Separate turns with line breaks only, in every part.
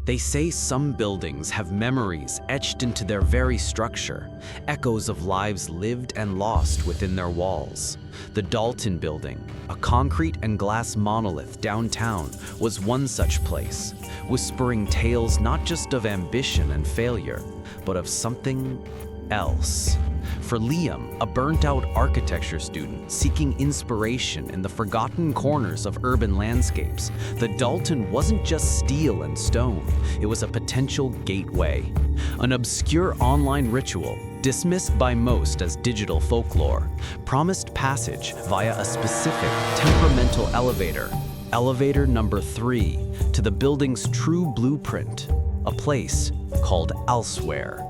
They say some buildings have memories etched into their very structure, echoes of lives lived and lost within their walls. The Dalton Building, a concrete and glass monolith downtown, was one such place, whispering tales not just of ambition and failure, but of something else. For Liam, a burnt-out architecture student seeking inspiration in the forgotten corners of urban landscapes, the Dalton wasn't just steel and stone, it was a potential gateway. An obscure online ritual, dismissed by most as digital folklore, promised passage via a specific temperamental elevator, elevator number 3, to the building's true blueprint, a place called Elsewhere.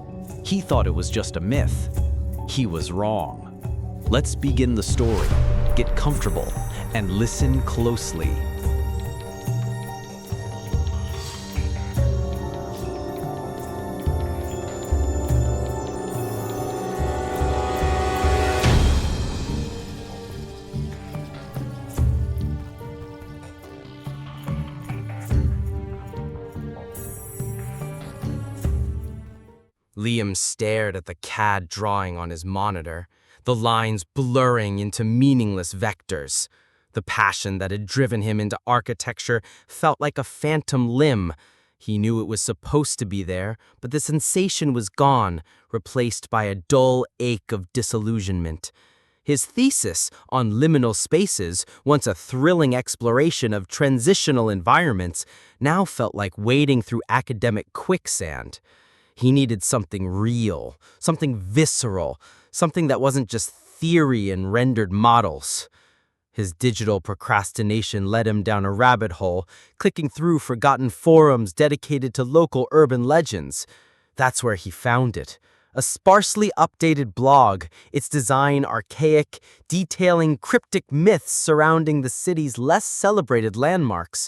He thought it was just a myth. He was wrong. Let's begin the story. Get comfortable and listen closely.
Liam stared at the CAD drawing on his monitor, the lines blurring into meaningless vectors. The passion that had driven him into architecture felt like a phantom limb. He knew it was supposed to be there, but the sensation was gone, replaced by a dull ache of disillusionment. His thesis on liminal spaces, once a thrilling exploration of transitional environments, now felt like wading through academic quicksand. He needed something real, something visceral, something that wasn't just theory and rendered models. His digital procrastination led him down a rabbit hole, clicking through forgotten forums dedicated to local urban legends. That's where he found it. A sparsely updated blog, its design archaic, detailing cryptic myths surrounding the city's less celebrated landmarks.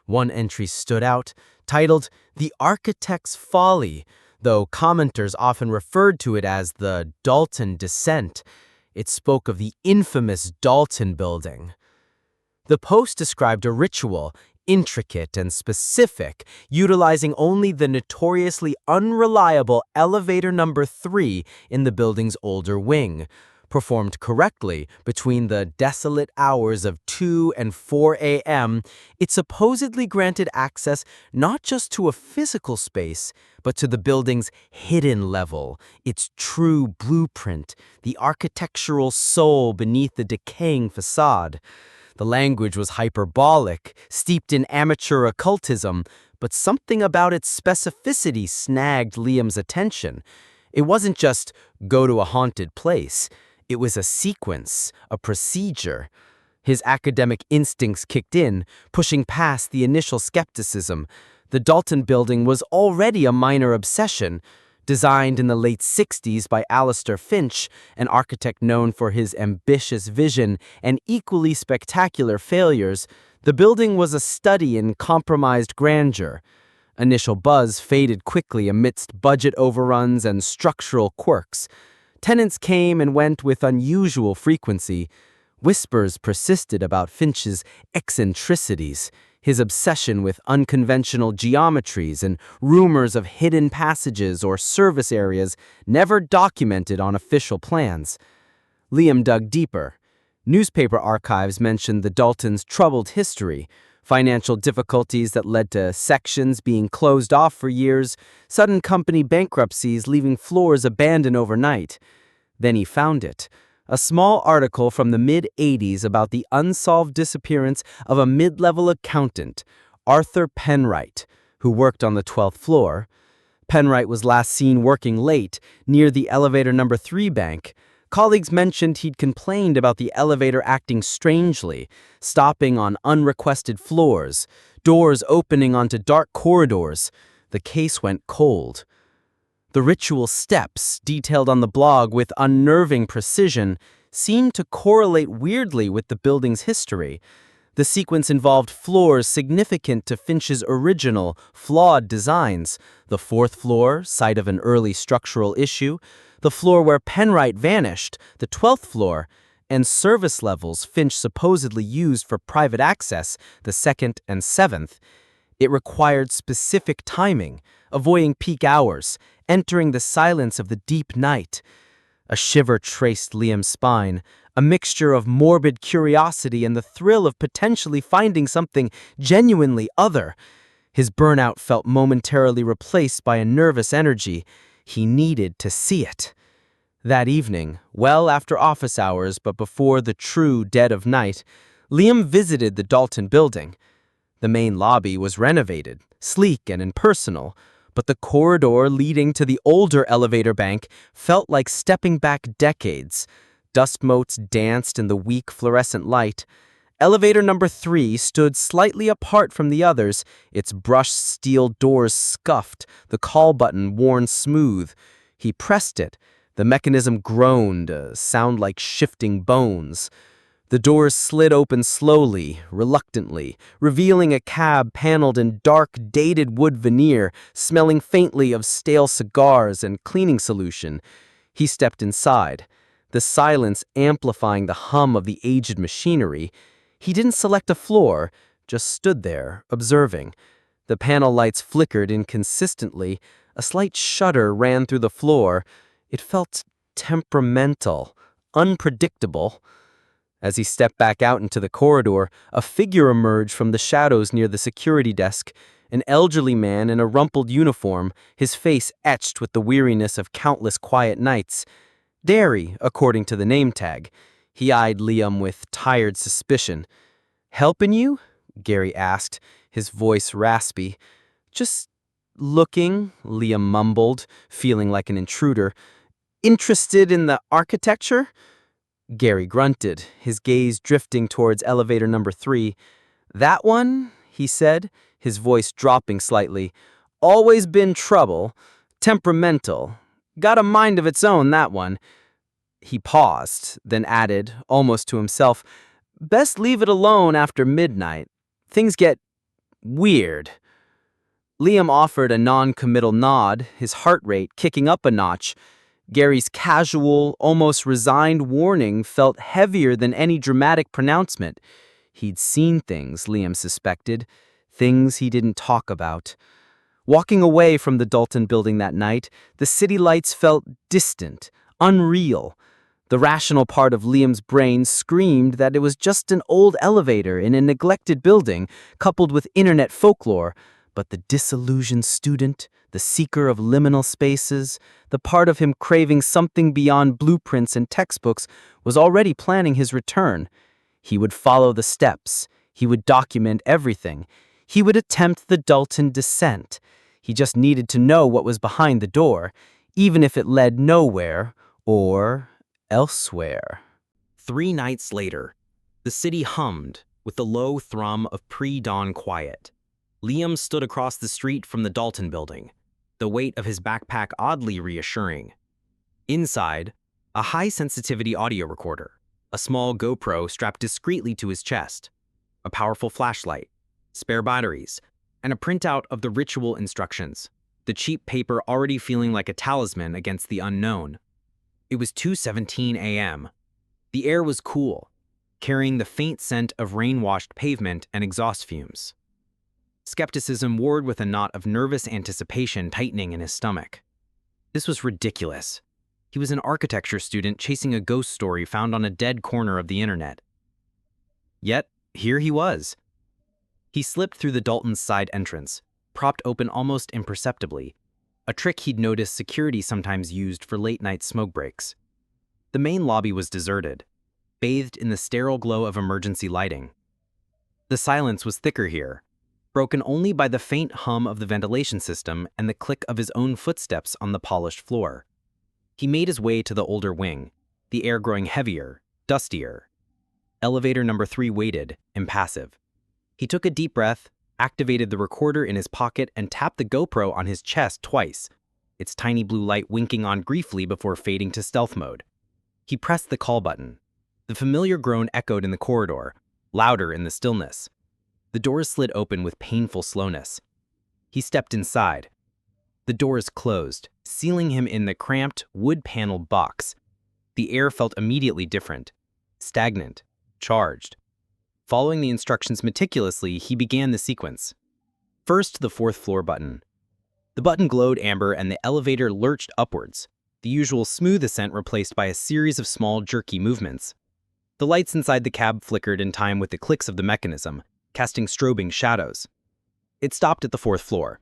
One entry stood out, titled "The Architect's Folly," though commenters often referred to it as the Dalton Descent. It spoke of the infamous Dalton Building. The post described a ritual, intricate and specific, utilizing only the notoriously unreliable elevator number 3 in the building's older wing. Performed correctly between the desolate hours of 2 and 4 a.m., it supposedly granted access not just to a physical space, but to the building's hidden level, its true blueprint, the architectural soul beneath the decaying facade. The language was hyperbolic, steeped in amateur occultism, but something about its specificity snagged Liam's attention. It wasn't just go to a haunted place. It was a sequence, a procedure. His academic instincts kicked in, pushing past the initial skepticism. The Dalton Building was already a minor obsession. Designed in the late 60s by Alistair Finch, an architect known for his ambitious vision and equally spectacular failures, the building was a study in compromised grandeur. Initial buzz faded quickly amidst budget overruns and structural quirks. Tenants came and went with unusual frequency. Whispers persisted about Finch's eccentricities, his obsession with unconventional geometries, and rumors of hidden passages or service areas never documented on official plans. Liam dug deeper. Newspaper archives mentioned the Daltons' troubled history, financial difficulties that led to sections being closed off for years, sudden company bankruptcies leaving floors abandoned overnight. Then he found it. A small article from the mid-'80s about the unsolved disappearance of a mid-level accountant, Arthur Penwright, who worked on the 12th floor. Penwright was last seen working late near the elevator number 3 bank. Colleagues mentioned he'd complained about the elevator acting strangely, stopping on unrequested floors, doors opening onto dark corridors. The case went cold. The ritual steps, detailed on the blog with unnerving precision, seemed to correlate weirdly with the building's history. The sequence involved floors significant to Finch's original, flawed designs: the 4th floor, site of an early structural issue; the floor where Penwright vanished, the 12th floor; and service levels Finch supposedly used for private access, the 2nd and 7th. It required specific timing, avoiding peak hours, entering the silence of the deep night. A shiver traced Liam's spine, a mixture of morbid curiosity and the thrill of potentially finding something genuinely other. His burnout felt momentarily replaced by a nervous energy. He needed to see it. That evening, well after office hours but before the true dead of night, Liam visited the Dalton Building. The main lobby was renovated, sleek and impersonal, but the corridor leading to the older elevator bank felt like stepping back decades. Dust motes danced in the weak fluorescent light. Elevator number 3 stood slightly apart from the others, its brushed steel doors scuffed, the call button worn smooth. He pressed it. The mechanism groaned, a sound like shifting bones. The doors slid open slowly, reluctantly, revealing a cab paneled in dark, dated wood veneer, smelling faintly of stale cigars and cleaning solution. He stepped inside, the silence amplifying the hum of the aged machinery. He didn't select a floor, just stood there, observing. The panel lights flickered inconsistently. A slight shudder ran through the floor. It felt temperamental, unpredictable. As he stepped back out into the corridor, a figure emerged from the shadows near the security desk, an elderly man in a rumpled uniform, his face etched with the weariness of countless quiet nights. Derry, according to the name tag. He eyed Liam with tired suspicion. "Helping you?" Gary asked, his voice raspy. "Just looking," Liam mumbled, feeling like an intruder. "Interested in the architecture?" Gary grunted, his gaze drifting towards elevator number 3. "That one?" he said, his voice dropping slightly. "Always been trouble. Temperamental. Got a mind of its own, that one." He paused, then added, almost to himself, "Best leave it alone after midnight. Things get weird." Liam offered a non-committal nod, his heart rate kicking up a notch. Gary's casual, almost resigned warning felt heavier than any dramatic pronouncement. He'd seen things, Liam suspected, things he didn't talk about. Walking away from the Dalton Building that night, the city lights felt distant, unreal. The rational part of Liam's brain screamed that it was just an old elevator in a neglected building, coupled with internet folklore. But the disillusioned student, the seeker of liminal spaces, the part of him craving something beyond blueprints and textbooks, was already planning his return. He would follow the steps. He would document everything. He would attempt the Dalton descent. He just needed to know what was behind the door, even if it led nowhere or elsewhere.
3 nights later, the city hummed with the low thrum of pre-dawn quiet. Liam stood across the street from the Dalton Building, the weight of his backpack oddly reassuring. Inside, a high-sensitivity audio recorder, a small GoPro strapped discreetly to his chest, a powerful flashlight, spare batteries, and a printout of the ritual instructions, the cheap paper already feeling like a talisman against the unknown. It was 2:17 a.m. The air was cool, carrying the faint scent of rain-washed pavement and exhaust fumes. Skepticism warred with a knot of nervous anticipation tightening in his stomach. This was ridiculous. He was an architecture student chasing a ghost story found on a dead corner of the internet. Yet, here he was. He slipped through the Dalton's side entrance, propped open almost imperceptibly, a trick he'd noticed security sometimes used for late-night smoke breaks. The main lobby was deserted, bathed in the sterile glow of emergency lighting. The silence was thicker here, broken only by the faint hum of the ventilation system and the click of his own footsteps on the polished floor. He made his way to the older wing, the air growing heavier, dustier. Elevator number 3 waited, impassive. He took a deep breath, activated the recorder in his pocket, and tapped the GoPro on his chest twice, its tiny blue light winking on briefly before fading to stealth mode. He pressed the call button. The familiar groan echoed in the corridor, louder in the stillness. The doors slid open with painful slowness. He stepped inside. The doors closed, sealing him in the cramped, wood-paneled box. The air felt immediately different, stagnant, charged. Following the instructions meticulously, he began the sequence. First, the fourth floor button. The button glowed amber and the elevator lurched upwards, the usual smooth ascent replaced by a series of small, jerky movements. The lights inside the cab flickered in time with the clicks of the mechanism, casting strobing shadows. It stopped at the fourth floor.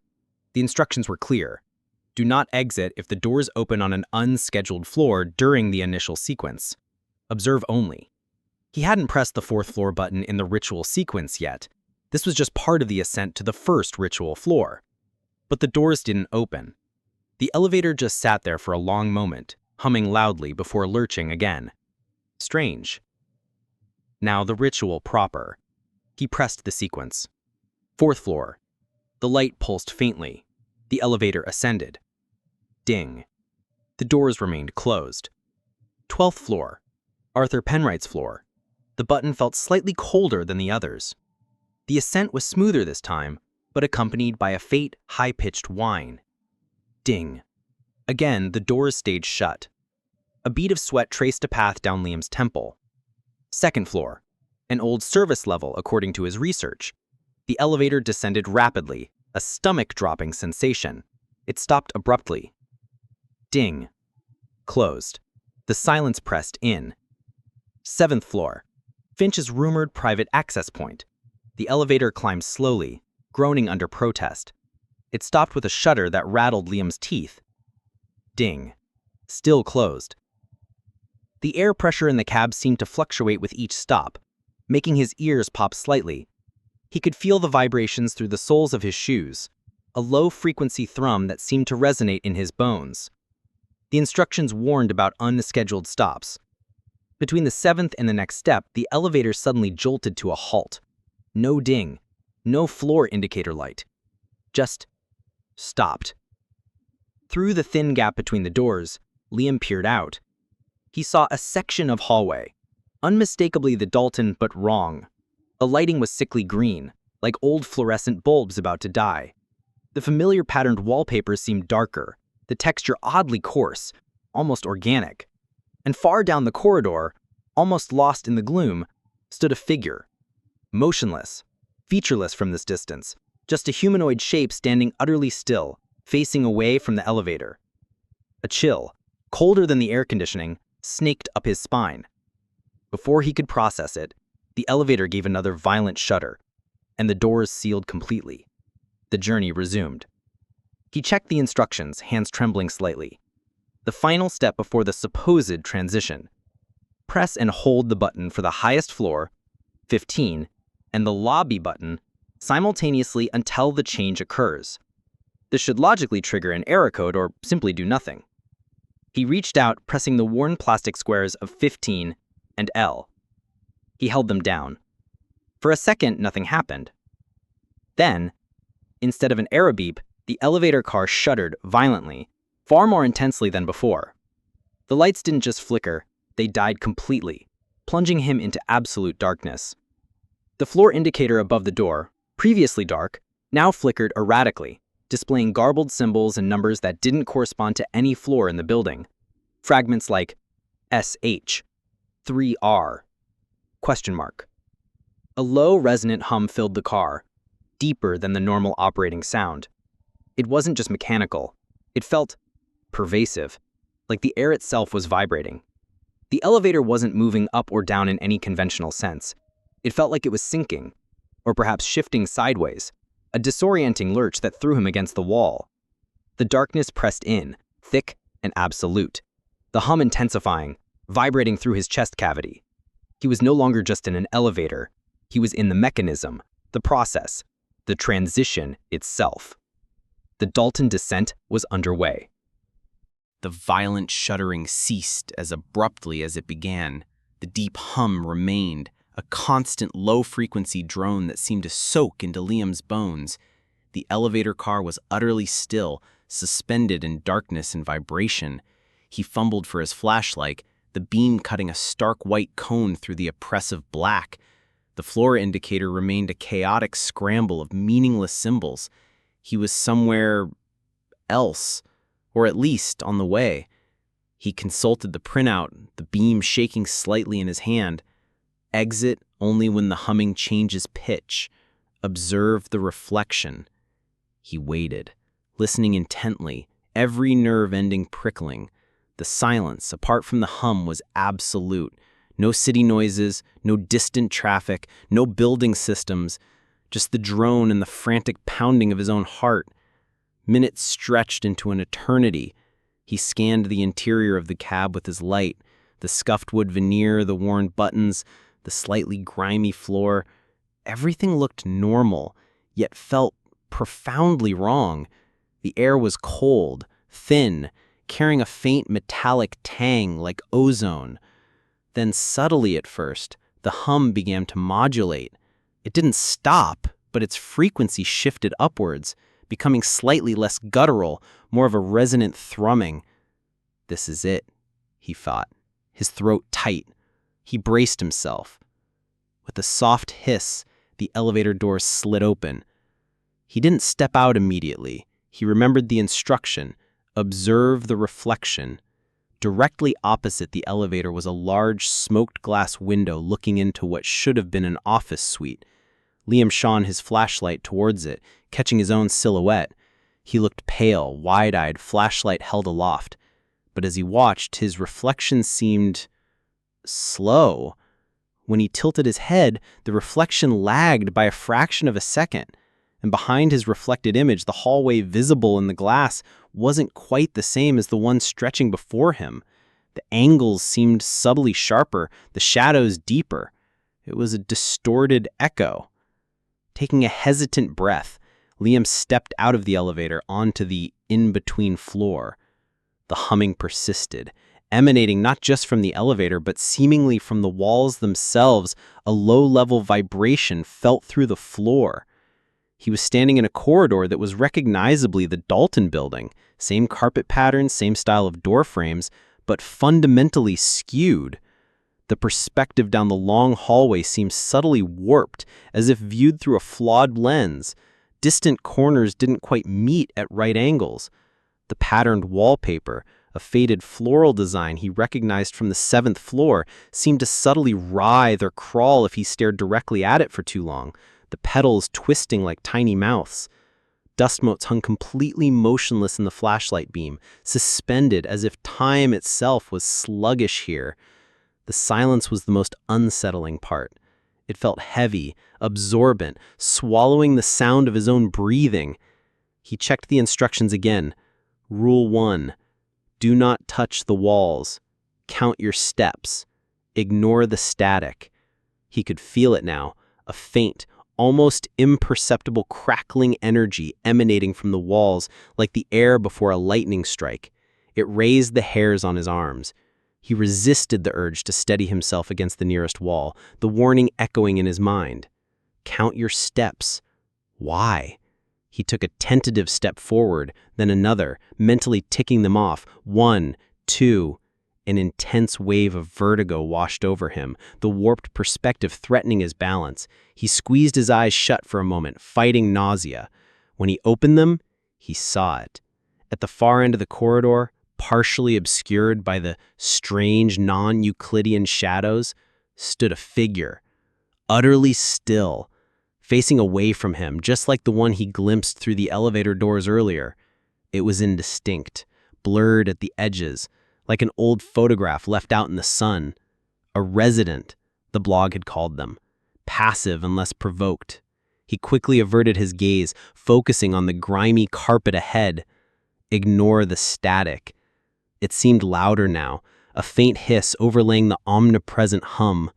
The instructions were clear. Do not exit if the doors open on an unscheduled floor during the initial sequence. Observe only. He hadn't pressed the fourth floor button in the ritual sequence yet. This was just part of the ascent to the first ritual floor. But the doors didn't open. The elevator just sat there for a long moment, humming loudly before lurching again. Strange. Now the ritual proper. He pressed the sequence. Fourth floor. The light pulsed faintly. The elevator ascended. Ding. The doors remained closed. 12th floor. Arthur Penwright's floor. The button felt slightly colder than the others. The ascent was smoother this time, but accompanied by a faint, high-pitched whine. Ding. Again, the doors stayed shut. A bead of sweat traced a path down Liam's temple. Second floor. An old service level, according to his research. The elevator descended rapidly, a stomach-dropping sensation. It stopped abruptly. Ding. Closed. The silence pressed in. 7th floor. Finch's rumored private access point. The elevator climbed slowly, groaning under protest. It stopped with a shudder that rattled Liam's teeth. Ding. Still closed. The air pressure in the cab seemed to fluctuate with each stop, making his ears pop slightly. He could feel the vibrations through the soles of his shoes, a low-frequency thrum that seemed to resonate in his bones. The instructions warned about unscheduled stops. Between the 7th and the next step, the elevator suddenly jolted to a halt. No ding, no floor indicator light. Just stopped. Through the thin gap between the doors, Liam peered out. He saw a section of hallway, unmistakably the Dalton, but wrong. The lighting was sickly green, like old fluorescent bulbs about to die. The familiar patterned wallpaper seemed darker, the texture oddly coarse, almost organic. And far down the corridor, almost lost in the gloom, stood a figure. Motionless, featureless from this distance, just a humanoid shape standing utterly still, facing away from the elevator. A chill, colder than the air conditioning, snaked up his spine. Before he could process it, the elevator gave another violent shudder, and the doors sealed completely. The journey resumed. He checked the instructions, hands trembling slightly. The final step before the supposed transition. Press and hold the button for the highest floor, 15, and the lobby button simultaneously until the change occurs. This should logically trigger an error code or simply do nothing. He reached out, pressing the worn plastic squares of 15 and L. He held them down. For a second, nothing happened. Then, instead of an error beep, the elevator car shuddered violently, far more intensely than before. The lights didn't just flicker, they died completely, plunging him into absolute darkness. The floor indicator above the door, previously dark, now flickered erratically, displaying garbled symbols and numbers that didn't correspond to any floor in the building. Fragments like SH, 3R, question mark. A low resonant hum filled the car, deeper than the normal operating sound. It wasn't just mechanical. It felt pervasive, like the air itself was vibrating. The elevator wasn't moving up or down in any conventional sense. It felt like it was sinking, or perhaps shifting sideways, a disorienting lurch that threw him against the wall. The darkness pressed in, thick and absolute, the hum intensifying, vibrating through his chest cavity. He was no longer just in an elevator. He was in the mechanism, the process, the transition itself. The Dalton descent was underway. The violent shuddering ceased as abruptly as it began. The deep hum remained, a constant low-frequency drone that seemed to soak into Liam's bones. The elevator car was utterly still, suspended in darkness and vibration. He fumbled for his flashlight, the beam cutting a stark white cone through the oppressive black. The floor indicator remained a chaotic scramble of meaningless symbols. He was somewhere else, or at least on the way. He consulted the printout, the beam shaking slightly in his hand. Exit only when the humming changes pitch. Observe the reflection. He waited, listening intently, every nerve ending prickling. The silence, apart from the hum, was absolute. No city noises, no distant traffic, no building systems, just the drone and the frantic pounding of his own heart. Minutes stretched into an eternity. He scanned the interior of the cab with his light, the scuffed wood veneer, the worn buttons, the slightly grimy floor. Everything looked normal, yet felt profoundly wrong. The air was cold, thin, carrying a faint metallic tang like ozone. Then subtly at first, the hum began to modulate. It didn't stop, but its frequency shifted upwards, becoming slightly less guttural, more of a resonant thrumming. This is it, he thought, his throat tight. He braced himself. With a soft hiss, the elevator doors slid open. He didn't step out immediately. He remembered the instruction, observe the reflection. Directly opposite the elevator was a large smoked glass window looking into what should have been an office suite. Liam shone his flashlight towards it, catching his own silhouette. He looked pale, wide-eyed, flashlight held aloft. But as he watched, his reflection seemed slow. When he tilted his head, the reflection lagged by a fraction of a second. And behind his reflected image, the hallway visible in the glass wasn't quite the same as the one stretching before him. The angles seemed subtly sharper, the shadows deeper. It was a distorted echo. Taking a hesitant breath, Liam stepped out of the elevator onto the in-between floor. The humming persisted, emanating not just from the elevator, but seemingly from the walls themselves. A low-level vibration felt through the floor. He was standing in a corridor that was recognizably the Dalton Building. Same carpet patterns, same style of door frames, but fundamentally skewed. The perspective down the long hallway seemed subtly warped, as if viewed through a flawed lens. Distant corners didn't quite meet at right angles. The patterned wallpaper, a faded floral design he recognized from the 7th floor, seemed to subtly writhe or crawl if he stared directly at it for too long, the petals twisting like tiny mouths. Dust motes hung completely motionless in the flashlight beam, suspended as if time itself was sluggish here. The silence was the most unsettling part. It felt heavy, absorbent, swallowing the sound of his own breathing. He checked the instructions again. Rule 1. Do not touch the walls. Count your steps. Ignore the static. He could feel it now, a faint, almost imperceptible crackling energy emanating from the walls like the air before a lightning strike. It raised the hairs on his arms. He resisted the urge to steady himself against the nearest wall, the warning echoing in his mind. Count your steps. Why? He took a tentative step forward, then another, mentally ticking them off. 1, 2. An intense wave of vertigo washed over him, the warped perspective threatening his balance. He squeezed his eyes shut for a moment, fighting nausea. When he opened them, he saw it. At the far end of the corridor, partially obscured by the strange non-Euclidean shadows, stood a figure, utterly still, facing away from him, just like the one he glimpsed through the elevator doors earlier. It was indistinct, blurred at the edges, like an old photograph left out in the sun. A resident, the blog had called them, passive unless provoked. He quickly averted his gaze, focusing on the grimy carpet ahead. Ignore the static. It seemed louder now, a faint hiss overlaying the omnipresent hum.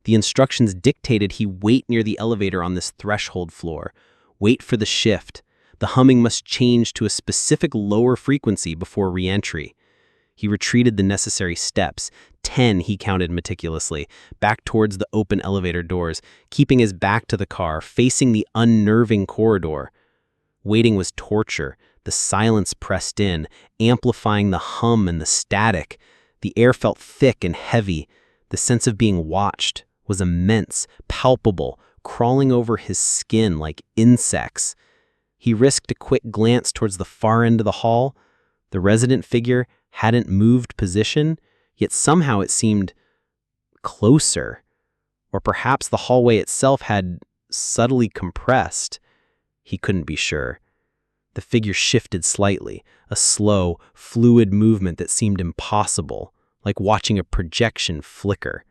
The instructions dictated he wait near the elevator on this threshold floor. Wait for the shift. The humming must change to a specific lower frequency before re-entry. He retreated the necessary steps, 10 he counted meticulously, back towards the open elevator doors, keeping his back to the car, facing the unnerving corridor. Waiting was torture. The silence pressed in, amplifying the hum and the static. The air felt thick and heavy. The sense of being watched was immense, palpable, crawling over his skin like insects. He risked a quick glance towards the far end of the hall. The resident figure hadn't moved position, yet somehow it seemed closer. Or perhaps the hallway itself had subtly compressed. He couldn't be sure.
The figure shifted slightly, a slow, fluid movement that seemed impossible, like watching a projection flicker.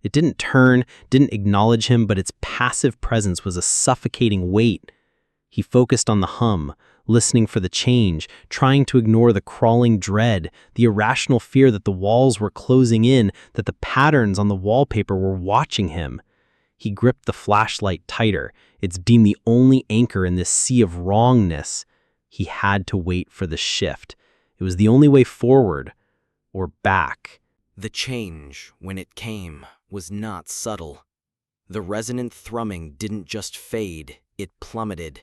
It didn't turn, didn't acknowledge him, but its passive presence was a suffocating weight. He focused on the hum, listening for the change, trying to ignore the crawling dread, the irrational fear that the walls were closing in, that the patterns on the wallpaper were watching him. He gripped the flashlight tighter, its beam the only anchor in this sea of wrongness. He had to wait for the shift. It was the only way forward, or back.
The change, when it came, was not subtle. The resonant thrumming didn't just fade, it plummeted.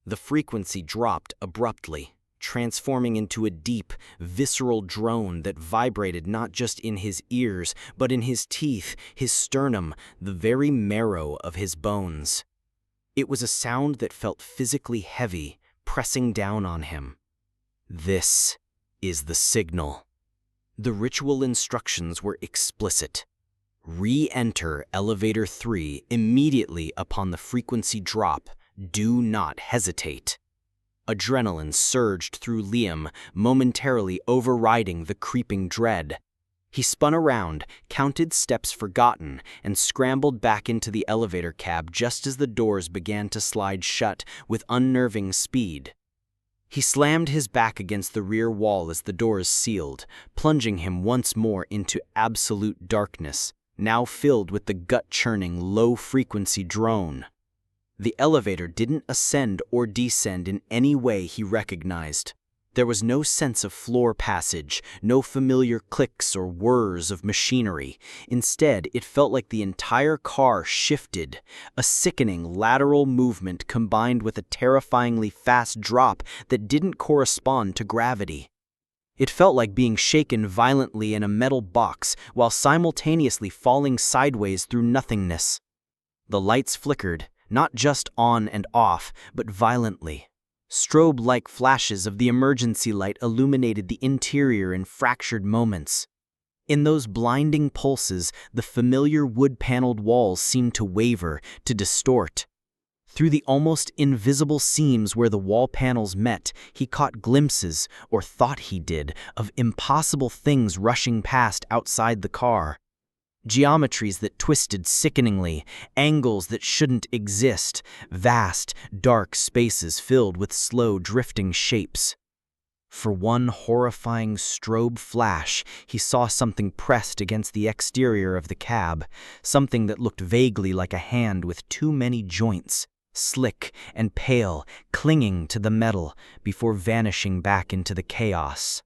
The frequency dropped abruptly, transforming into a deep, visceral drone that vibrated not just in his ears, but in his teeth, his sternum, the very marrow of his bones. It was a sound that felt physically heavy, pressing down on him. This is the signal. The ritual instructions were explicit. Re-enter elevator 3 immediately upon the frequency drop. Do not hesitate. Adrenaline surged through Liam, momentarily overriding the creeping dread. He spun around, counted steps forgotten, and scrambled back into the elevator cab just as the doors began to slide shut with unnerving speed. He slammed his back against the rear wall as the doors sealed, plunging him once more into absolute darkness, now filled with the gut-churning, low-frequency drone. The elevator didn't ascend or descend in any way he recognized. There was no sense of floor passage, no familiar clicks or whirs of machinery. Instead, it felt like the entire car shifted, a sickening lateral movement combined with a terrifyingly fast drop that didn't correspond to gravity. It felt like being shaken violently in a metal box while simultaneously falling sideways through nothingness. The lights flickered, not just on and off, but violently. Strobe-like flashes of the emergency light illuminated the interior in fractured moments. In those blinding pulses, the familiar wood-paneled walls seemed to waver, to distort. Through the almost invisible seams where the wall panels met, he caught glimpses, or thought he did, of impossible things rushing past outside the car. Geometries that twisted sickeningly, angles that shouldn't exist, vast, dark spaces filled with slow, drifting shapes. For one horrifying strobe flash, he saw something pressed against the exterior of the cab, something that looked vaguely like a hand with too many joints, slick and pale, clinging to the metal before vanishing back into the chaos.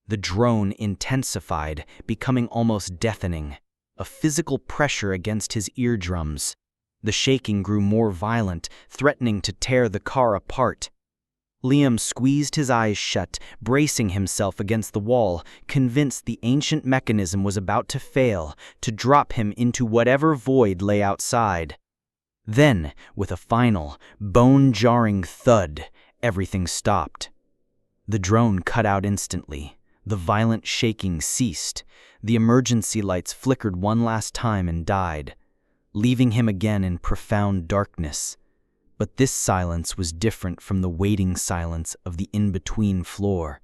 The drone intensified, becoming almost deafening. A physical pressure against his eardrums. The shaking grew more violent, threatening to tear the car apart. Liam squeezed his eyes shut, bracing himself against the wall, convinced the ancient mechanism was about to fail, to drop him into whatever void lay outside. Then, with a final, bone-jarring thud, everything stopped. The drone cut out instantly. The violent shaking ceased. The emergency lights flickered one last time and died, leaving him again in profound darkness. But this silence was different from the waiting silence of the in-between floor.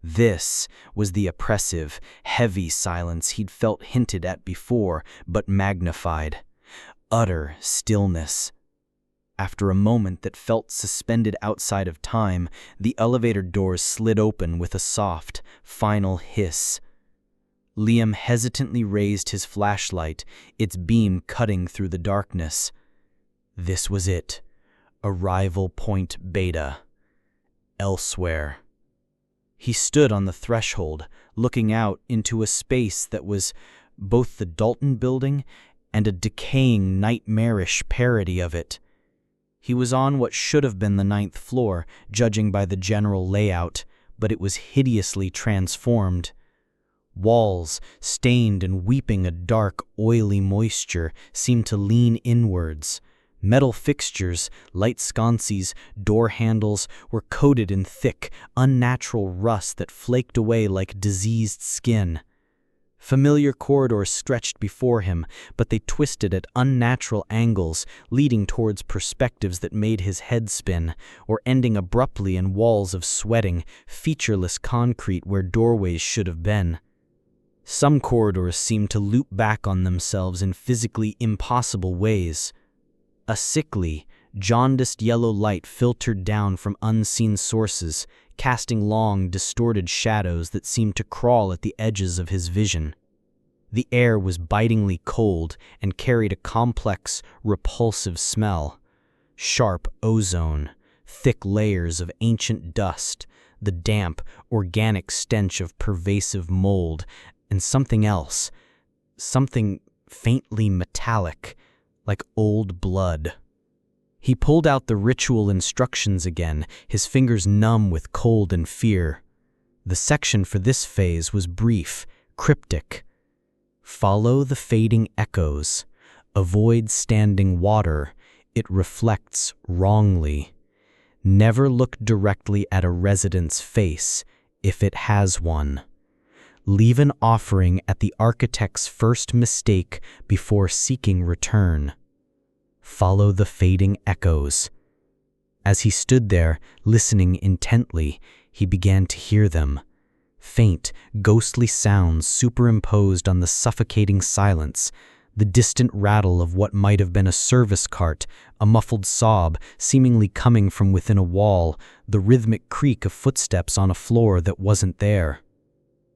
This was the oppressive, heavy silence he'd felt hinted at before, but magnified. Utter stillness. After a moment that felt suspended outside of time, the elevator doors slid open with a soft, final hiss. Liam hesitantly raised his flashlight, its beam cutting through the darkness. This was it. Arrival point Beta. Elsewhere. He stood on the threshold, looking out into a space that was both the Dalton Building and a decaying, nightmarish parody of it. He was on what should have been the 9th floor, judging by the general layout, but it was hideously transformed. Walls, stained and weeping a dark, oily moisture, seemed to lean inwards. Metal fixtures, light sconces, door handles were coated in thick, unnatural rust that flaked away like diseased skin.
Familiar corridors stretched before him, but they twisted at unnatural angles, leading towards perspectives that made his head spin, or ending abruptly in walls of sweating, featureless concrete where doorways should have been. Some corridors seemed to loop back on themselves in physically impossible ways. A sickly, jaundiced yellow light filtered down from unseen sources, casting long, distorted shadows that seemed to crawl at the edges of his vision. The air was bitingly cold and carried a complex, repulsive smell. Sharp ozone, thick layers of ancient dust, the damp, organic stench of pervasive mold, and something else, something faintly metallic, like old blood. He pulled out the ritual instructions again, his fingers numb with cold and fear. The section for this phase was brief, cryptic. Follow the fading echoes. Avoid standing water. It reflects wrongly. Never look directly at a resident's face, if it has one. Leave an offering at the architect's first mistake before seeking return. Follow the fading echoes. As he stood there, listening intently, he began to hear them. Faint, ghostly sounds superimposed on the suffocating silence, the distant rattle of what might have been a service cart, a muffled sob seemingly coming from within a wall, the rhythmic creak of footsteps on a floor that wasn't there.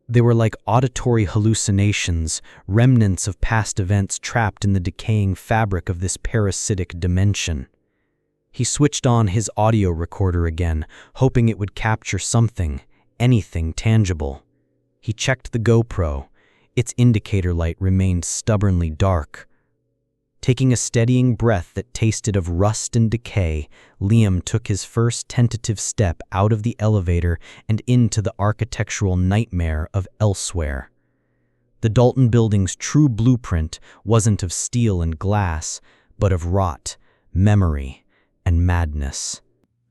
They were like auditory hallucinations, remnants of past events trapped in the decaying fabric of this parasitic dimension. He switched on his audio recorder again, hoping it would capture something, anything tangible. He checked the GoPro. Its indicator light remained stubbornly dark. Taking a steadying breath that tasted of rust and decay, Liam took his first tentative step out of the elevator and into the architectural nightmare of elsewhere. The Dalton Building's true blueprint wasn't of steel and glass, but of rot, memory, and madness.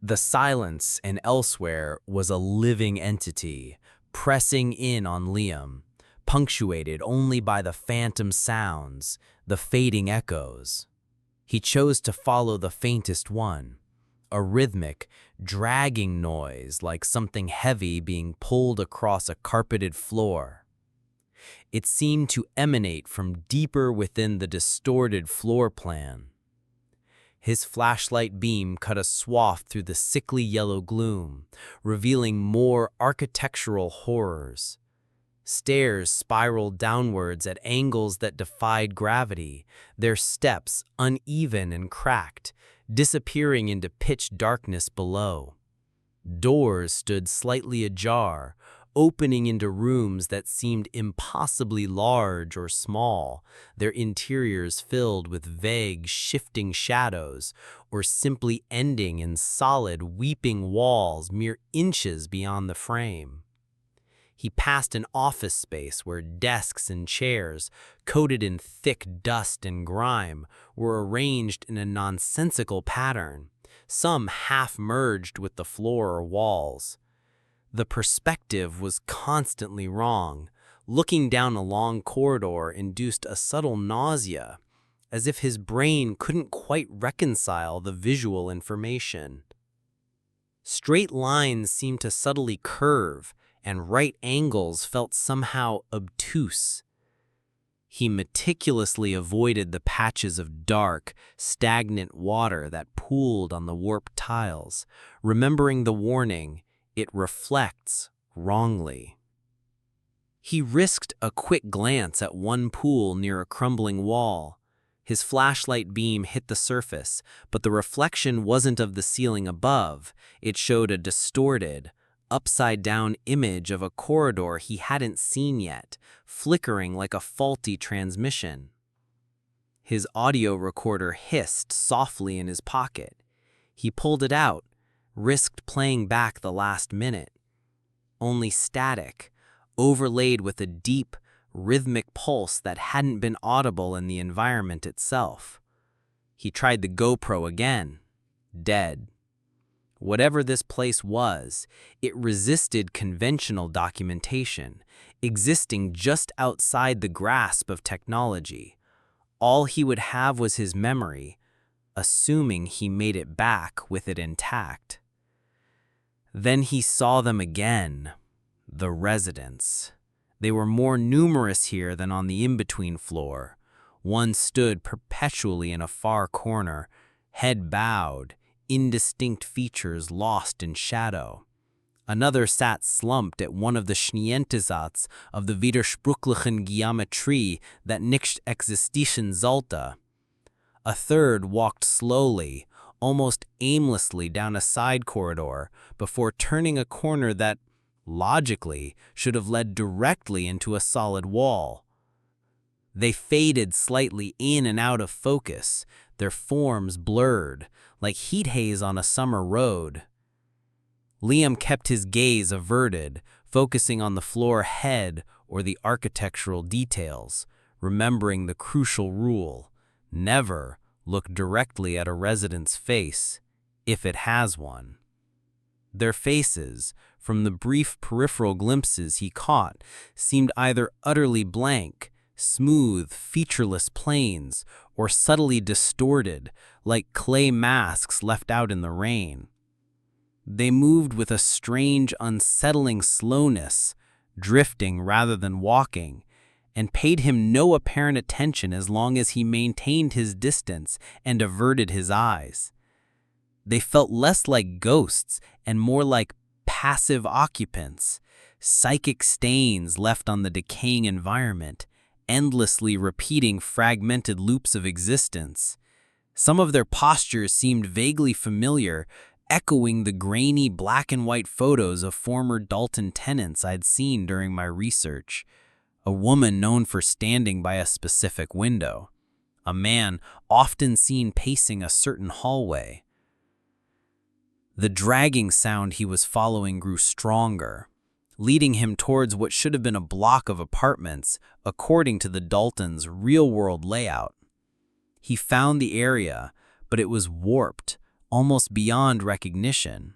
The silence in elsewhere was a living entity, pressing in on Liam, punctuated only by the phantom sounds, the fading echoes. He chose to follow the faintest one, a rhythmic, dragging noise like something heavy being pulled across a carpeted floor. It seemed to emanate from deeper within the distorted floor plan. His flashlight beam cut a swath through the sickly yellow gloom, revealing more architectural horrors. Stairs spiraled downwards at angles that defied gravity, their steps uneven and cracked, disappearing into pitch darkness below. Doors stood slightly ajar, opening into rooms that seemed impossibly large or small, their interiors filled with vague, shifting shadows, or simply ending in solid, weeping walls mere inches beyond the frame. He passed an office space where desks and chairs, coated in thick dust and grime, were arranged in a nonsensical pattern, some half merged with the floor or walls. The perspective was constantly wrong. Looking down a long corridor induced a subtle nausea, as if his brain couldn't quite reconcile the visual information. Straight lines seemed to subtly curve, and right angles felt somehow obtuse. He meticulously avoided the patches of dark, stagnant water that pooled on the warped tiles, remembering the warning, "It reflects wrongly." He risked a quick glance at one pool near a crumbling wall. His flashlight beam hit the surface, but the reflection wasn't of the ceiling above. It showed a distorted, upside-down image of a corridor he hadn't seen yet, flickering like a faulty transmission. His audio recorder hissed softly in his pocket. He pulled it out, risked playing back the last minute. Only static, overlaid with a deep, rhythmic pulse that hadn't been audible in the environment itself. He tried the GoPro again. Dead. whatever this place was, it resisted conventional documentation, existing just outside the grasp of technology. All he would have was his memory, assuming he made it back with it intact. Then he saw them again, the residents. They were more numerous here than on the in-between floor. One stood perpetually in a far corner, head bowed, indistinct features lost in shadow. Another sat slumped at one of the Schnientesatz of the widersprüchlichen Geometrie that nicht existieren sollte. A third walked slowly, almost aimlessly down a side corridor before turning a corner that, logically, should have led directly into a solid wall. They faded slightly in and out of focus, their forms blurred, like heat haze on a summer road. Liam kept his gaze averted, focusing on the floor head or the architectural details, remembering the crucial rule: never look directly at a resident's face, if it has one. Their faces, from the brief peripheral glimpses he caught, seemed either utterly blank, smooth, featureless planes, or subtly distorted, like clay masks left out in the rain. They moved with a strange, unsettling slowness, drifting rather than walking, and paid him no apparent attention as long as he maintained his distance and averted his eyes. They felt less like ghosts and more like passive occupants, psychic stains left on the decaying environment, endlessly repeating fragmented loops of existence. Some of their postures seemed vaguely familiar, echoing the grainy black and white photos of former Dalton tenants I'd seen during my research. A woman known for standing by a specific window. A man often seen pacing a certain hallway. The dragging sound he was following grew stronger, leading him towards what should have been a block of apartments, according to the Daltons' real-world layout. He found the area, but it was warped, almost beyond recognition.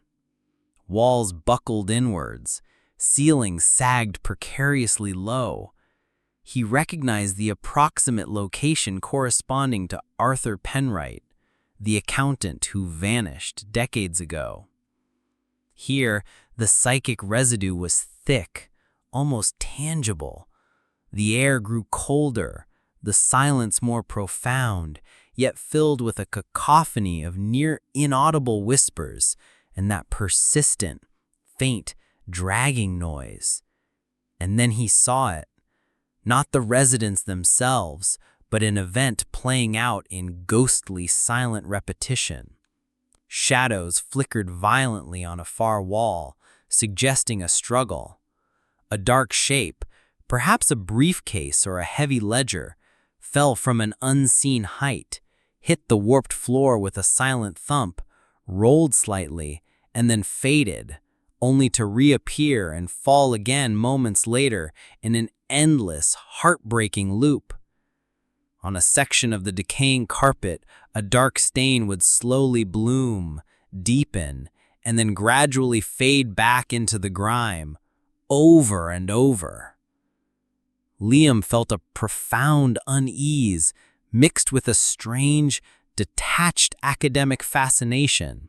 Walls buckled inwards, ceilings sagged precariously low. He recognized the approximate location corresponding to Arthur Penwright, the accountant who vanished decades ago. Here, the psychic residue was thick, almost tangible. The air grew colder, the silence more profound, yet filled with a cacophony of near inaudible whispers and that persistent, faint, dragging noise. And then he saw it. Not the residents themselves, but an event playing out in ghostly, silent repetition. Shadows flickered violently on a far wall, suggesting a struggle. A dark shape, perhaps a briefcase or a heavy ledger, fell from an unseen height, hit the warped floor with a silent thump, rolled slightly, and then faded, only to reappear and fall again moments later in an endless, heartbreaking loop. On a section of the decaying carpet, a dark stain would slowly bloom, deepen, and then gradually fade back into the grime, over and over. Liam felt a profound unease, mixed with a strange, detached academic fascination.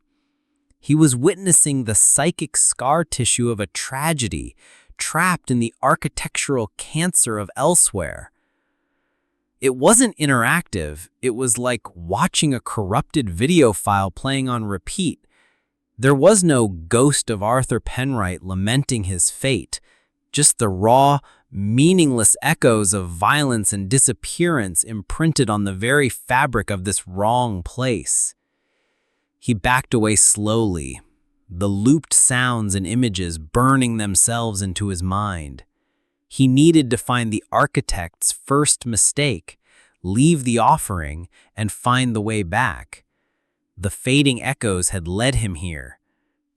He was witnessing the psychic scar tissue of a tragedy, trapped in the architectural cancer of elsewhere. It wasn't interactive, it was like watching a corrupted video file playing on repeat. There was no ghost of Arthur Penwright lamenting his fate, just the raw, meaningless echoes of violence and disappearance imprinted on the very fabric of this wrong place. He backed away slowly, the looped sounds and images burning themselves into his mind. He needed to find the architect's first mistake, leave the offering, and find the way back. The fading echoes had led him here,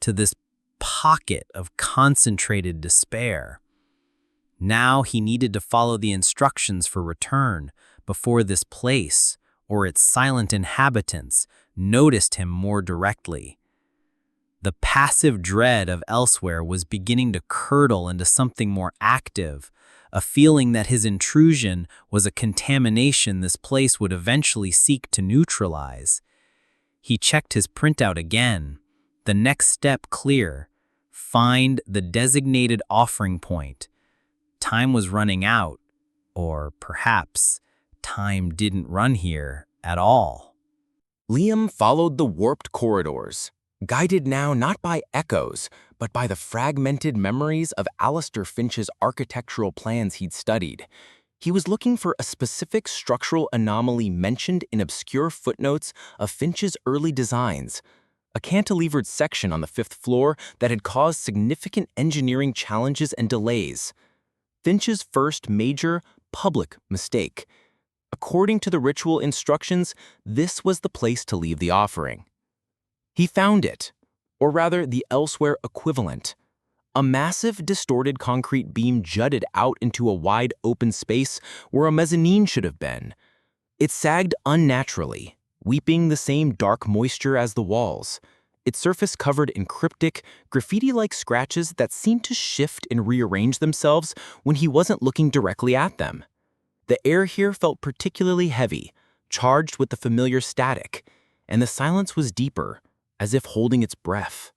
to this pocket of concentrated despair. Now he needed to follow the instructions for return before this place, or its silent inhabitants, noticed him more directly.
The passive dread of elsewhere was beginning to curdle into something more active, a feeling that his intrusion was a contamination this place would eventually seek to neutralize. He checked his printout again. The next step clear. Find the designated offering point. Time was running out, or perhaps time didn't run here at all.
Liam followed the warped corridors, guided now not by echoes, but by the fragmented memories of Alistair Finch's architectural plans he'd studied. He was looking for a specific structural anomaly mentioned in obscure footnotes of Finch's early designs, a cantilevered section on the 5th floor that had caused significant engineering challenges and delays. Finch's first major, public mistake. According to the ritual instructions, this was the place to leave the offering. He found it, or rather the elsewhere equivalent. A massive, distorted concrete beam jutted out into a wide open space where a mezzanine should have been. It sagged unnaturally, weeping the same dark moisture as the walls, its surface covered in cryptic, graffiti-like scratches that seemed to shift and rearrange themselves when he wasn't looking directly at them. The air here felt particularly heavy, charged with the familiar static, and the silence was deeper, as if holding its breath.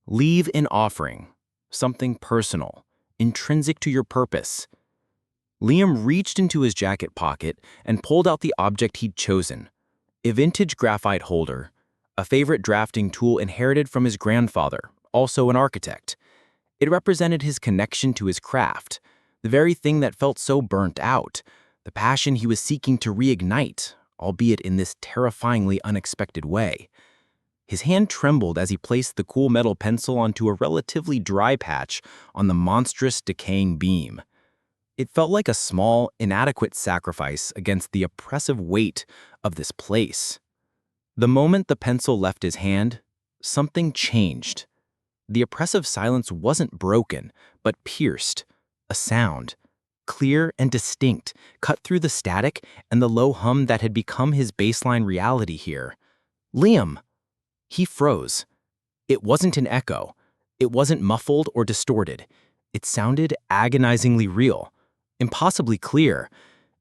Leave an offering, something personal, intrinsic to your purpose. Liam reached into his jacket pocket and pulled out the object he'd chosen, a vintage graphite holder, a favorite drafting tool inherited from his grandfather, also an architect. It represented his connection to his craft, the very thing that felt so burnt out, the passion he was seeking to reignite, albeit in this terrifyingly unexpected way. His hand trembled as he placed the cool metal pencil onto a relatively dry patch on the monstrous, decaying beam. It felt like a small, inadequate sacrifice against the oppressive weight of this place. The moment the pencil left his hand, something changed. The oppressive silence wasn't broken, but pierced. A sound, clear and distinct, cut through the static and the low hum that had become his baseline reality here. Liam! He froze. It wasn't an echo. It wasn't muffled or distorted. It sounded agonizingly real, impossibly clear,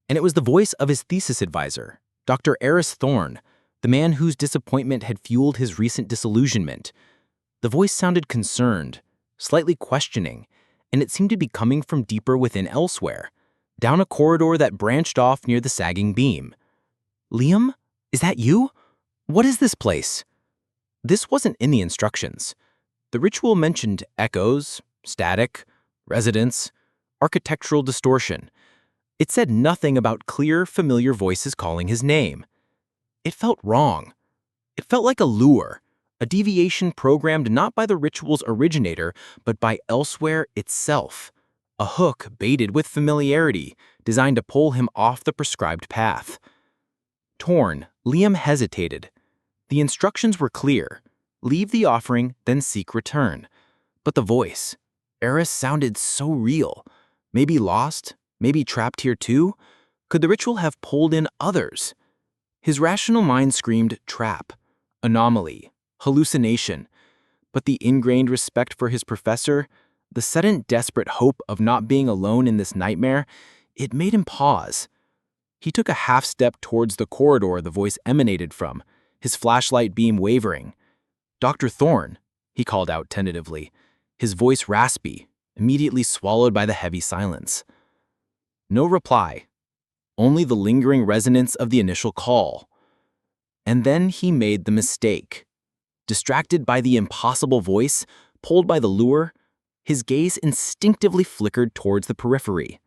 and it was the voice of his thesis advisor, Dr. Eris Thorne, the man whose disappointment had fueled his recent disillusionment. The voice sounded concerned, slightly questioning, and it seemed to be coming from deeper within elsewhere, down a corridor that branched off near the sagging beam. Liam, is that you? What is this place? This wasn't in the instructions. The ritual mentioned echoes, static, resonance, architectural distortion. It said nothing about clear, familiar voices calling his name. It felt wrong. It felt like a lure, a deviation programmed not by the ritual's originator, but by elsewhere itself. A hook baited with familiarity, designed to pull him off the prescribed path. Torn, Liam hesitated. The instructions were clear. Leave the offering, then seek return. But the voice, Eris, sounded so real. Maybe lost, maybe trapped here too? Could the ritual have pulled in others? His rational mind screamed trap, anomaly, hallucination. But the ingrained respect for his professor, the sudden desperate hope of not being alone in this nightmare, it made him pause. He took a half step towards the corridor the voice emanated from, his flashlight beam wavering. Dr. Thorne, he called out tentatively, his voice raspy, immediately swallowed by the heavy silence. No reply, only the lingering resonance of the initial call. And then he made the mistake. Distracted by the impossible voice, pulled by the lure, his gaze instinctively flickered towards the periphery.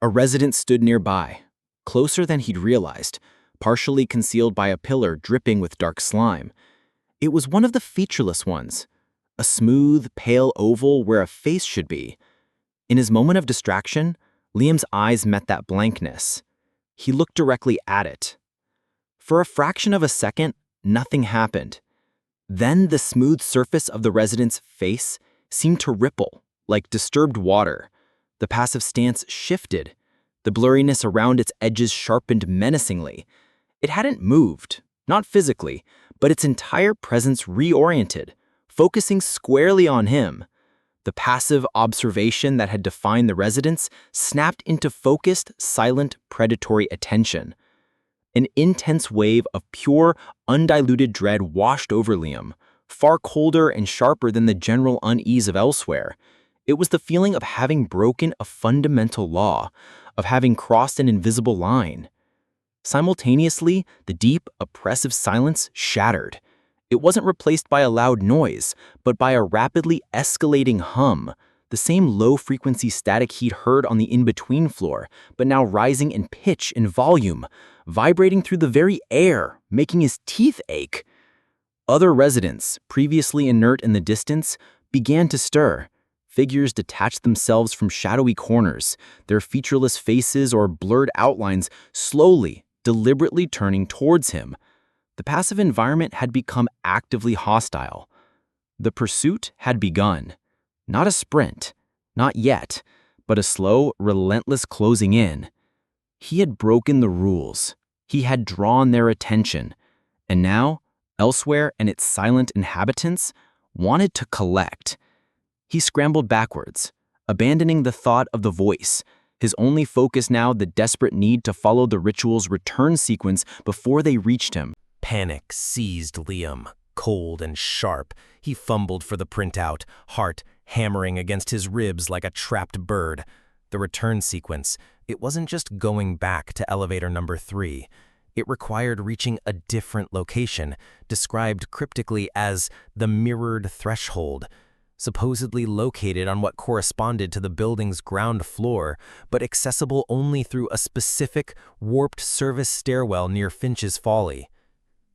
A resident stood nearby, closer than he'd realized, partially concealed by a pillar dripping with dark slime. It was one of the featureless ones, a smooth, pale oval where a face should be. In his moment of distraction, Liam's eyes met that blankness. He looked directly at it. For a fraction of a second, nothing happened. Then the smooth surface of the resident's face seemed to ripple, like disturbed water. The passive stance shifted. The blurriness around its edges sharpened menacingly. It hadn't moved, not physically, but its entire presence reoriented, focusing squarely on him. The passive observation that had defined the residents snapped into focused, silent, predatory attention. An intense wave of pure, undiluted dread washed over Liam, far colder and sharper than the general unease of elsewhere. It was the feeling of having broken a fundamental law, of having crossed an invisible line. Simultaneously, the deep, oppressive silence shattered. It wasn't replaced by a loud noise, but by a rapidly escalating hum, the same low-frequency static he'd heard on the in-between floor, but now rising in pitch and volume, vibrating through the very air, making his teeth ache. Other residents, previously inert in the distance, began to stir. Figures detached themselves from shadowy corners, their featureless faces or blurred outlines slowly, deliberately turning towards him. The passive environment had become actively hostile. The pursuit had begun. Not a sprint, not yet, but a slow, relentless closing in. He had broken the rules. He had drawn their attention. And now, elsewhere and its silent inhabitants wanted to collect. He scrambled backwards, abandoning the thought of the voice, his only focus now the desperate need to follow the ritual's return sequence before they reached him.
Panic seized Liam. Cold and sharp, he fumbled for the printout, heart hammering against his ribs like a trapped bird. The return sequence, it wasn't just going back to elevator number 3. It required reaching a different location, described cryptically as the mirrored threshold, supposedly located on what corresponded to the building's ground floor, but accessible only through a specific, warped service stairwell near Finch's Folly.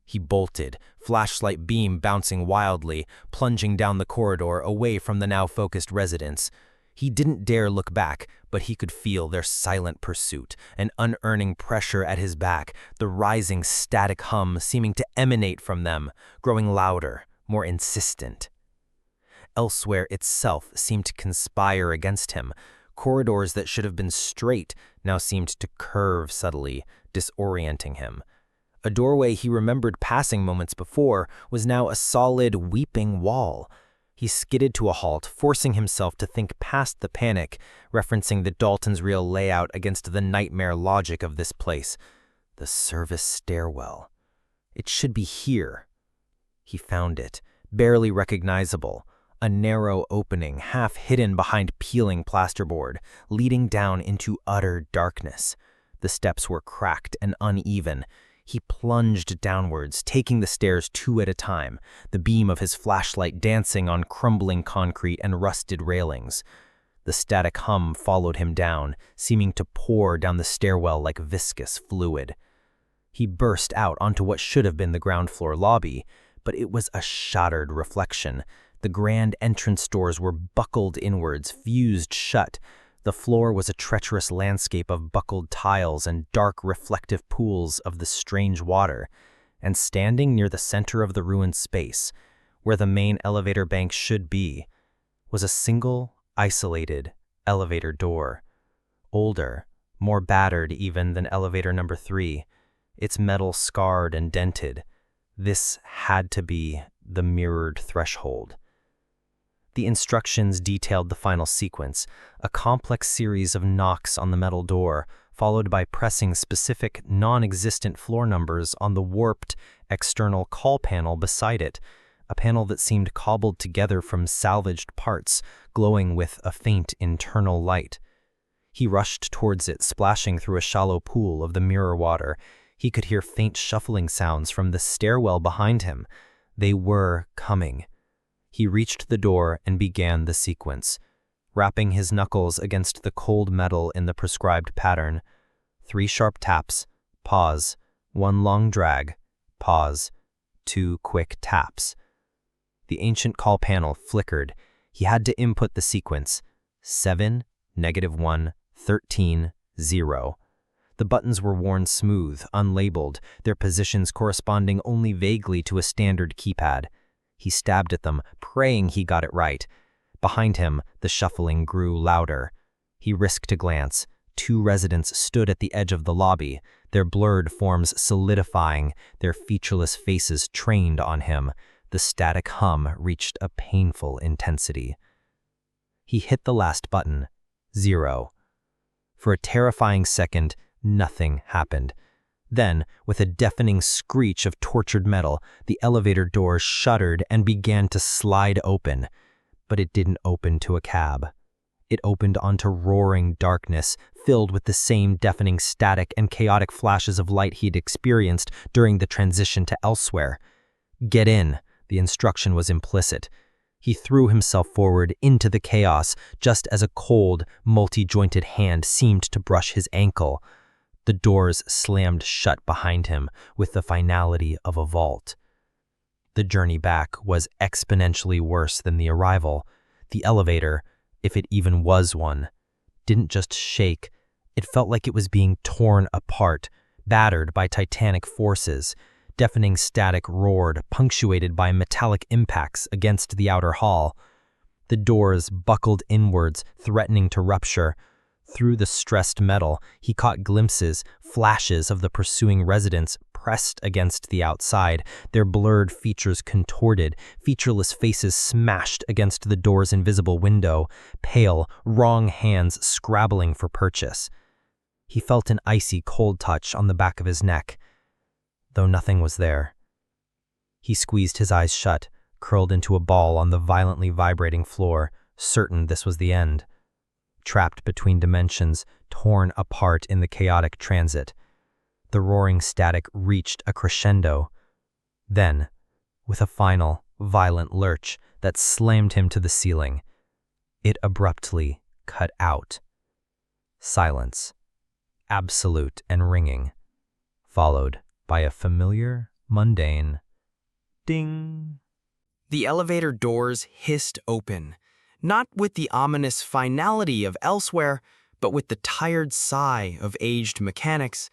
He bolted, flashlight beam bouncing wildly, plunging down the corridor away from the now focused residents. He didn't dare look back, but he could feel their silent pursuit, an unearning pressure at his back, the rising static hum seeming to emanate from them, growing louder, more insistent. Elsewhere itself seemed to conspire against him. Corridors that should have been straight now seemed to curve subtly, disorienting him. A doorway he remembered passing moments before was now a solid, weeping wall. He skidded to a halt, forcing himself to think past the panic, referencing the Dalton's real layout against the nightmare logic of this place. The service stairwell. It should be here. He found it, barely recognizable. A narrow opening, half hidden behind peeling plasterboard, leading down into utter darkness. The steps were cracked and uneven. He plunged downwards, taking the stairs 2 at a time, the beam of his flashlight dancing on crumbling concrete and rusted railings. The static hum followed him down, seeming to pour down the stairwell like viscous fluid. He burst out onto what should have been the ground floor lobby, but it was a shattered reflection. The grand entrance doors were buckled inwards, fused shut. The floor was a treacherous landscape of buckled tiles and dark reflective pools of the strange water, and standing near the center of the ruined space, where the main elevator bank should be, was a single, isolated elevator door. Older, more battered even than elevator number 3, its metal scarred and dented. This had to be the mirrored threshold. The instructions detailed the final sequence, a complex series of knocks on the metal door, followed by pressing specific, non-existent floor numbers on the warped, external call panel beside it, a panel that seemed cobbled together from salvaged parts, glowing with a faint internal light. He rushed towards it, splashing through a shallow pool of the mirror water. He could hear faint shuffling sounds from the stairwell behind him. They were coming. He reached the door and began the sequence, rapping his knuckles against the cold metal in the prescribed pattern. 3 sharp taps, pause, 1 long drag, pause, 2 quick taps. The ancient call panel flickered. He had to input the sequence. 7, -1, 13, 0. The buttons were worn smooth, unlabeled, their positions corresponding only vaguely to a standard keypad. He stabbed at them, praying he got it right. Behind him, the shuffling grew louder. He risked a glance. 2 residents stood at the edge of the lobby, their blurred forms solidifying, their featureless faces trained on him.
The static hum reached a painful intensity. He hit the last button. 0. For a terrifying second, nothing happened. Then, with a deafening screech of tortured metal, the elevator doors shuddered and began to slide open. But it didn't open to a cab. It opened onto roaring darkness, filled with the same deafening static and chaotic flashes of light he'd experienced during the transition to elsewhere. Get in, the instruction was implicit. He threw himself forward into the chaos just as a cold, multi-jointed hand seemed to brush his ankle. The doors slammed shut behind him with the finality of a vault. The journey back was exponentially worse than the arrival. The elevator, if it even was one, didn't just shake. It felt like it was being torn apart, battered by titanic forces. Deafening static roared, punctuated by metallic impacts against the outer hall. The doors buckled inwards, threatening to rupture. Through the stressed metal, he caught glimpses, flashes of the pursuing residents pressed against the outside, their blurred features contorted, featureless faces smashed against the door's invisible window, pale, wrong hands scrabbling for purchase. He felt an icy cold touch on the back of his neck, though nothing was there. He squeezed his eyes shut, curled into a ball on the violently vibrating floor, certain this was the end. Trapped between dimensions, torn apart in the chaotic transit. The roaring static reached a crescendo. Then, with a final, violent lurch that slammed him to the ceiling, it abruptly cut out. Silence, absolute and ringing, followed by a familiar, mundane ding.
The elevator doors hissed open, not with the ominous finality of elsewhere, but with the tired sigh of aged mechanics.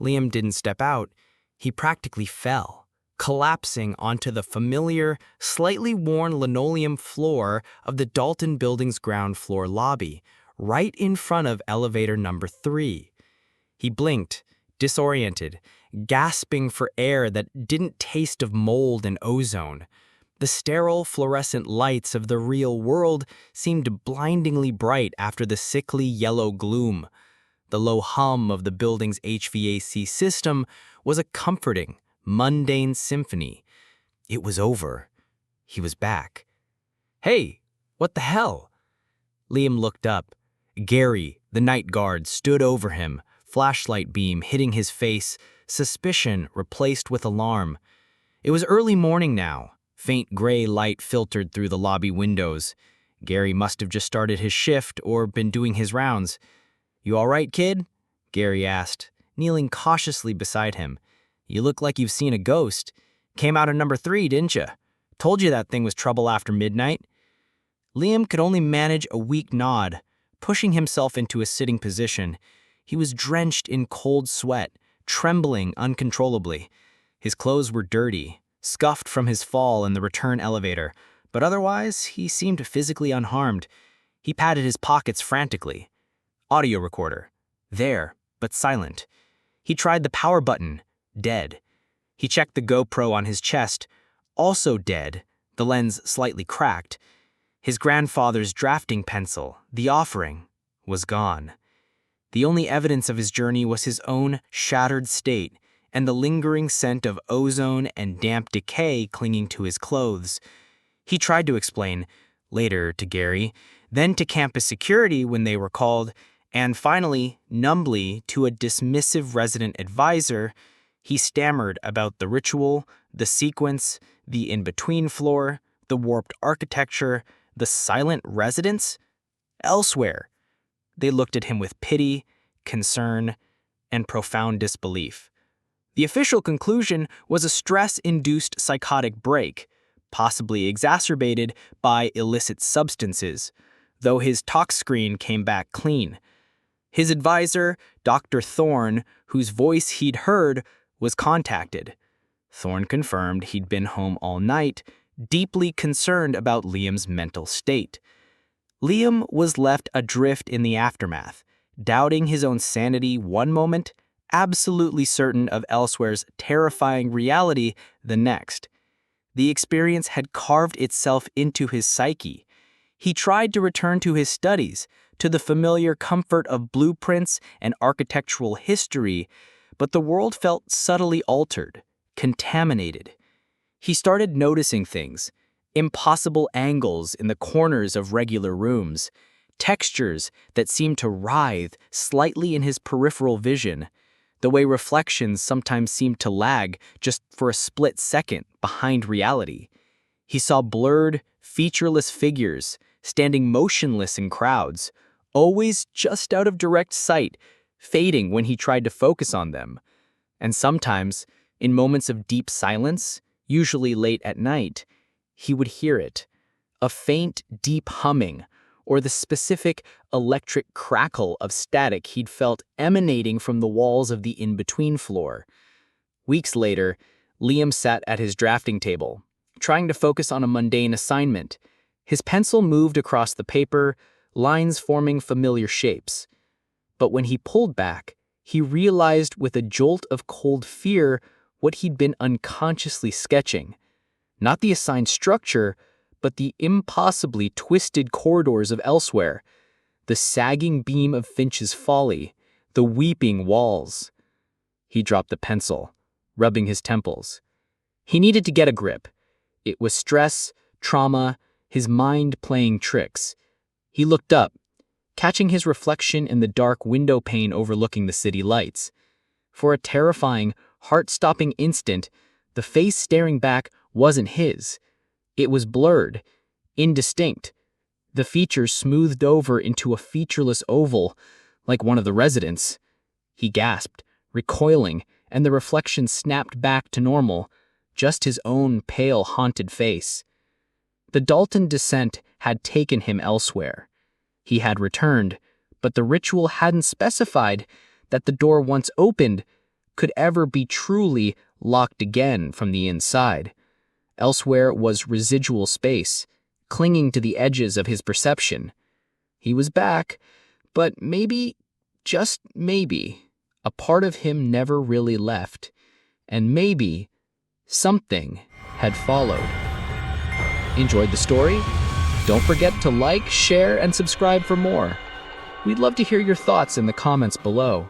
Liam didn't step out. He practically fell, collapsing onto the familiar, slightly worn linoleum floor of the Dalton Building's ground floor lobby, right in front of elevator number 3. He blinked, disoriented, gasping for air that didn't taste of mold and ozone. The sterile fluorescent lights of the real world seemed blindingly bright after the sickly yellow gloom. The low hum of the building's HVAC system was a comforting, mundane symphony. It was over. He was back. Hey, what the hell? Liam looked up. Gary, the night guard, stood over him, flashlight beam hitting his face, suspicion replaced with alarm. It was early morning now. Faint gray light filtered through the lobby windows. Gary must have just started his shift or been doing his rounds. "You all right, kid?" Gary asked, kneeling cautiously beside him. "You look like you've seen a ghost. Came out of number 3, didn't you? Told you that thing was trouble after midnight." Liam could only manage a weak nod, pushing himself into a sitting position. He was drenched in cold sweat, trembling uncontrollably. His clothes were dirty, scuffed from his fall in the return elevator, but otherwise he seemed physically unharmed. He patted his pockets frantically. Audio recorder. There, but silent. He tried the power button. Dead. He checked the GoPro on his chest. Also dead, the lens slightly cracked. His grandfather's drafting pencil, the offering, was gone. The only evidence of his journey was his own shattered state and the lingering scent of ozone and damp decay clinging to his clothes. He tried to explain, later to Gary, then to campus security when they were called, and finally, numbly, to a dismissive resident advisor. He stammered about the ritual, the sequence, the in-between floor, the warped architecture, the silent residents. Elsewhere. They looked at him with pity, concern, and profound disbelief. The official conclusion was a stress-induced psychotic break, possibly exacerbated by illicit substances, though his tox screen came back clean. His advisor, Dr. Thorne, whose voice he'd heard, was contacted. Thorne confirmed he'd been home all night, deeply concerned about Liam's mental state. Liam was left adrift in the aftermath, doubting his own sanity one moment, absolutely certain of elsewhere's terrifying reality the next.
The experience had carved itself into his psyche. He tried to return to his studies, to the familiar comfort of blueprints and architectural history, but the world felt subtly altered, contaminated. He started noticing things, impossible angles in the corners of regular rooms, textures that seemed to writhe slightly in his peripheral vision, the way reflections sometimes seemed to lag just for a split second behind reality. He saw blurred, featureless figures standing motionless in crowds, always just out of direct sight, fading when he tried to focus on them. And sometimes, in moments of deep silence, usually late at night, he would hear it, a faint, deep humming, or the specific electric crackle of static he'd felt emanating from the walls of the in-between floor. Weeks later, Liam sat at his drafting table, trying to focus on a mundane assignment. His pencil moved across the paper, lines forming familiar shapes. But when he pulled back, he realized with a jolt of cold fear what he'd been unconsciously sketching. Not the assigned structure, but the impossibly twisted corridors of elsewhere, the sagging beam of Finch's Folly, the weeping walls. He dropped the pencil, rubbing his temples. He needed to get a grip. It was stress, trauma, his mind playing tricks. He looked up, catching his reflection in the dark window pane overlooking the city lights. For a terrifying, heart-stopping instant, the face staring back wasn't his. It was blurred, indistinct, the features smoothed over into a featureless oval, like one of the residents. He gasped, recoiling, and the reflection snapped back to normal, just his own pale, haunted face. The Dalton descent had taken him elsewhere. He had returned, but the ritual hadn't specified that the door once opened could ever be truly locked again from the inside. Elsewhere was residual space, clinging to the edges of his perception. He was back, but maybe, just maybe, a part of him never really left, and maybe something had followed. Enjoyed the story? Don't forget to like, share, and subscribe for more. We'd love to hear your thoughts in the comments below.